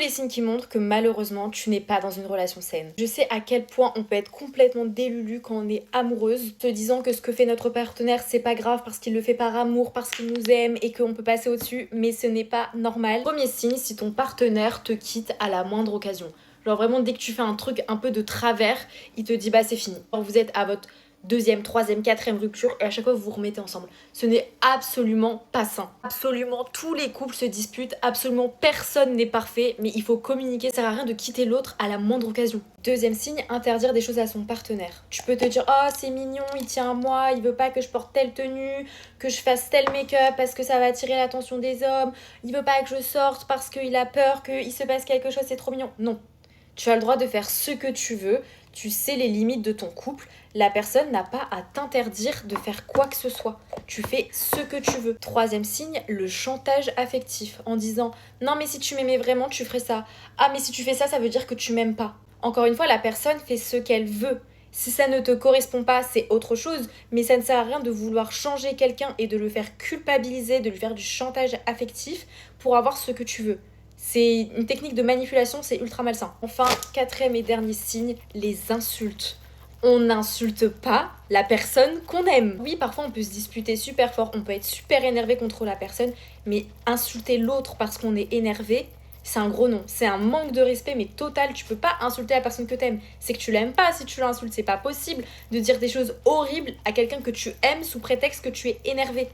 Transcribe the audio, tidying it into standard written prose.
les signes qui montrent que malheureusement tu n'es pas dans une relation saine. Je sais à quel point on peut être complètement délulu quand on est amoureuse, se disant que ce que fait notre partenaire c'est pas grave parce qu'il le fait par amour, parce qu'il nous aime et qu'on peut passer au-dessus, mais ce n'est pas normal. Premier signe, si ton partenaire te quitte à la moindre occasion. Genre vraiment dès que tu fais un truc un peu de travers, il te dit bah c'est fini. Alors vous êtes à votre deuxième, troisième, quatrième rupture et à chaque fois vous vous remettez ensemble. Ce n'est absolument pas sain. Absolument tous les couples se disputent, absolument personne n'est parfait, mais il faut communiquer. Ça sert à rien de quitter l'autre à la moindre occasion. Deuxième signe, interdire des choses à son partenaire. Tu peux te dire oh c'est mignon, il tient à moi, il veut pas que je porte telle tenue, que je fasse tel make-up parce que ça va attirer l'attention des hommes, il veut pas que je sorte parce qu'il a peur qu'il se passe quelque chose, c'est trop mignon. Non. Tu as le droit de faire ce que tu veux, tu sais les limites de ton couple, la personne n'a pas à t'interdire de faire quoi que ce soit. Tu fais ce que tu veux. Troisième signe, le chantage affectif, en disant « Non mais si tu m'aimais vraiment, tu ferais ça. Ah mais si tu fais ça, ça veut dire que tu m'aimes pas. » Encore une fois, la personne fait ce qu'elle veut. Si ça ne te correspond pas, c'est autre chose, mais ça ne sert à rien de vouloir changer quelqu'un et de le faire culpabiliser, de lui faire du chantage affectif pour avoir ce que tu veux. C'est une technique de manipulation, c'est ultra malsain. Enfin, quatrième et dernier signe, les insultes. On n'insulte pas la personne qu'on aime. Oui, parfois on peut se disputer super fort, on peut être super énervé contre la personne, mais insulter l'autre parce qu'on est énervé, c'est un gros non. C'est un manque de respect, mais total. Tu peux pas insulter la personne que t'aimes. C'est que tu l'aimes pas si tu l'insultes. C'est pas possible de dire des choses horribles à quelqu'un que tu aimes sous prétexte que tu es énervé.